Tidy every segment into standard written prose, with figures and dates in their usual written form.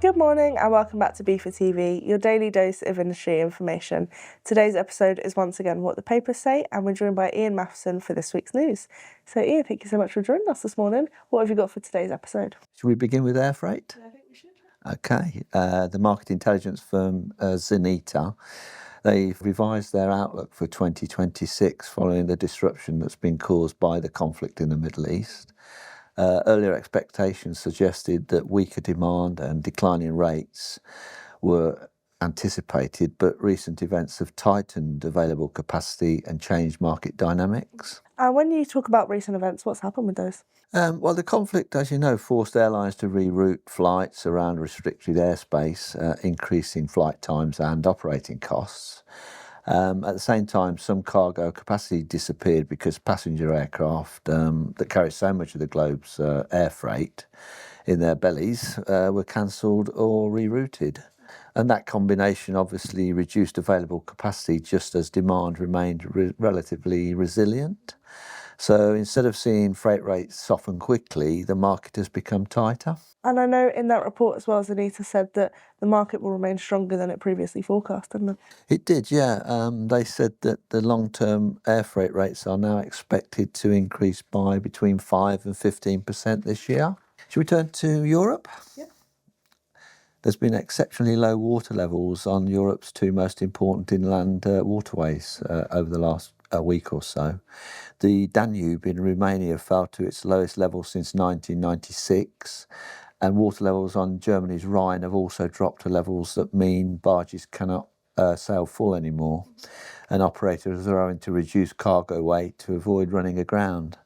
Good morning and welcome back to BIFA TV, your daily dose of industry information. Today's episode is once again What the Papers Say, and we're joined by Ian Matheson for this week's news. So Ian, thank you so much for joining us this morning. What have you got for today's episode? Should we begin with air freight? I think we should. Okay. The market intelligence firm Zenita, they've revised their outlook for 2026 following the disruption that's been caused by the conflict in the Middle East. Earlier expectations suggested that weaker demand and declining rates were anticipated, but recent events have tightened available capacity and changed market dynamics. And when you talk about recent events, what's happened with those? Well, the conflict, as you know, forced airlines to reroute flights around restricted airspace, increasing flight times and operating costs. At the same time, some cargo capacity disappeared because passenger aircraft that carry so much of the globe's air freight in their bellies were cancelled or rerouted. And that combination obviously reduced available capacity just as demand remained relatively resilient. So instead of seeing freight rates soften quickly, the market has become tighter. And I know in that report as well, Zenita said that the market will remain stronger than it previously forecast, didn't it? It did, yeah. They said that the long-term air freight rates are now expected to increase by between 5 and 15% this year. Should we turn to Europe? Yeah. There's been exceptionally low water levels on Europe's two most important inland waterways over the last week or so. The Danube in Romania fell to its lowest level since 1996, and water levels on Germany's Rhine have also dropped to levels that mean barges cannot sail full anymore, and operators are having to reduce cargo weight to avoid running aground.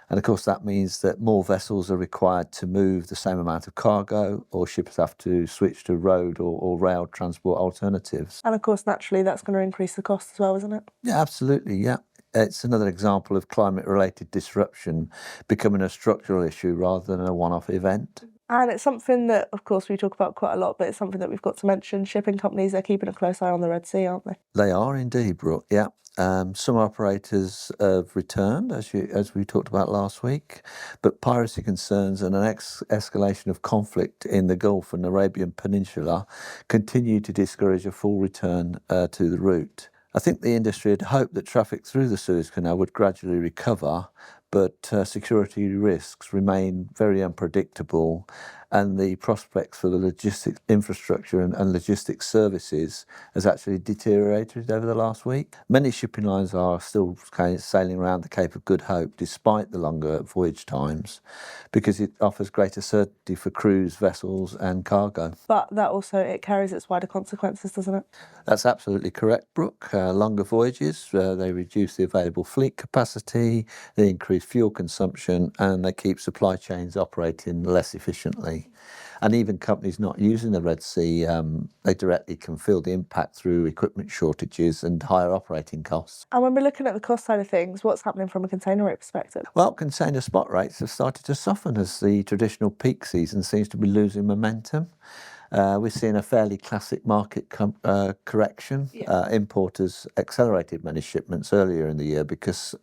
And of course, that means that more vessels are required to move the same amount of cargo, or ships have to switch to road or rail transport alternatives. And of course, naturally, that's going to increase the cost as well, isn't it? Yeah, absolutely, yeah. It's another example of climate-related disruption becoming a structural issue rather than a one-off event. And it's something that, of course, we talk about quite a lot, but it's something that we've got to mention. Shipping companies are keeping a close eye on the Red Sea, aren't they? They are indeed, Brooke, yeah. Some operators have returned, as we talked about last week, but piracy concerns and an escalation of conflict in the Gulf and Arabian Peninsula continue to discourage a full return to the route. I think the industry had hoped that traffic through the Suez Canal would gradually recover, but security risks remain very unpredictable, and the prospects for the logistics infrastructure and logistics services has actually deteriorated over the last week. Many shipping lines are still sailing around the Cape of Good Hope despite the longer voyage times, because it offers greater certainty for crews, vessels and cargo. But that also, it carries its wider consequences, doesn't it? That's absolutely correct, Brooke. Longer voyages, they reduce the available fleet capacity, they increase fuel consumption, and they keep supply chains operating less efficiently. And even companies not using the Red Sea, they directly can feel the impact through equipment shortages and higher operating costs. And when we're looking at the cost side of things, what's happening from a container rate perspective? Well, container spot rates have started to soften as the traditional peak season seems to be losing momentum. We're seeing a fairly classic market correction. Yeah. Importers accelerated many shipments earlier in the year because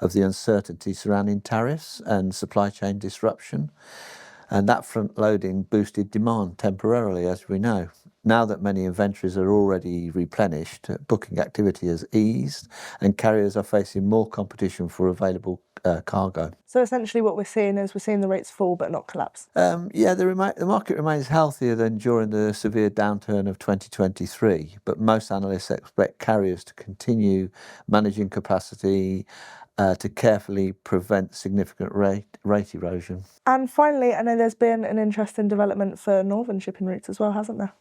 of the uncertainty surrounding tariffs and supply chain disruption. And that front loading boosted demand temporarily, as we know. Now that many inventories are already replenished, booking activity has eased and carriers are facing more competition for available cargo. So essentially what we're seeing is we're seeing the rates fall but not collapse. Yeah, the market remains healthier than during the severe downturn of 2023, but most analysts expect carriers to continue managing capacity to carefully prevent significant rate erosion. And finally, I know there's been an interesting development for northern shipping routes as well, hasn't there?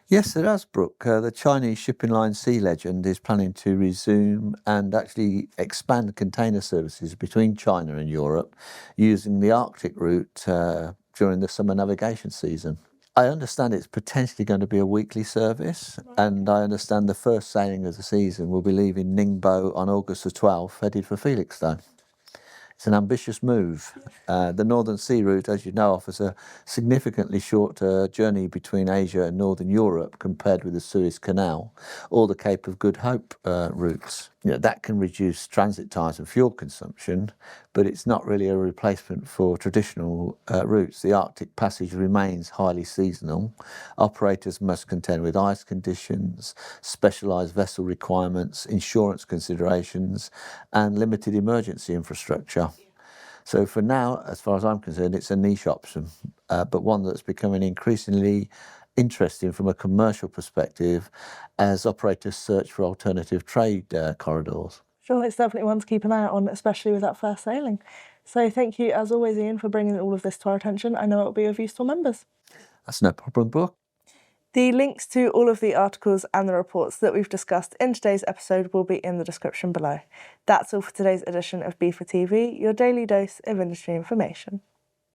Yes, there has, Brooke. The Chinese shipping line Sea Legend is planning to resume and actually expand container services between China and Europe using the Arctic route during the summer navigation season. I understand it's potentially going to be a weekly service, and I understand the first sailing of the season will be leaving Ningbo on August the 12th, headed for Felixstowe. It's an ambitious move. The Northern Sea route, as you know, offers a significantly shorter journey between Asia and Northern Europe compared with the Suez Canal or the Cape of Good Hope routes. that can reduce transit times and fuel consumption, but it's not really a replacement for traditional routes. The Arctic passage remains highly seasonal. Operators must contend with ice conditions, specialised vessel requirements, insurance considerations, and limited emergency infrastructure. So for now, as far as I'm concerned, it's a niche option, but one that's becoming increasingly interesting from a commercial perspective as operators search for alternative trade corridors. Sure, it's definitely one to keep an eye out on, especially with that first sailing. So thank you, as always, Ian, for bringing all of this to our attention. I know it will be of use to our members. That's no problem, Brooke. The links to all of the articles and the reports that we've discussed in today's episode will be in the description below. That's all for today's edition of BIFA TV, your daily dose of industry information.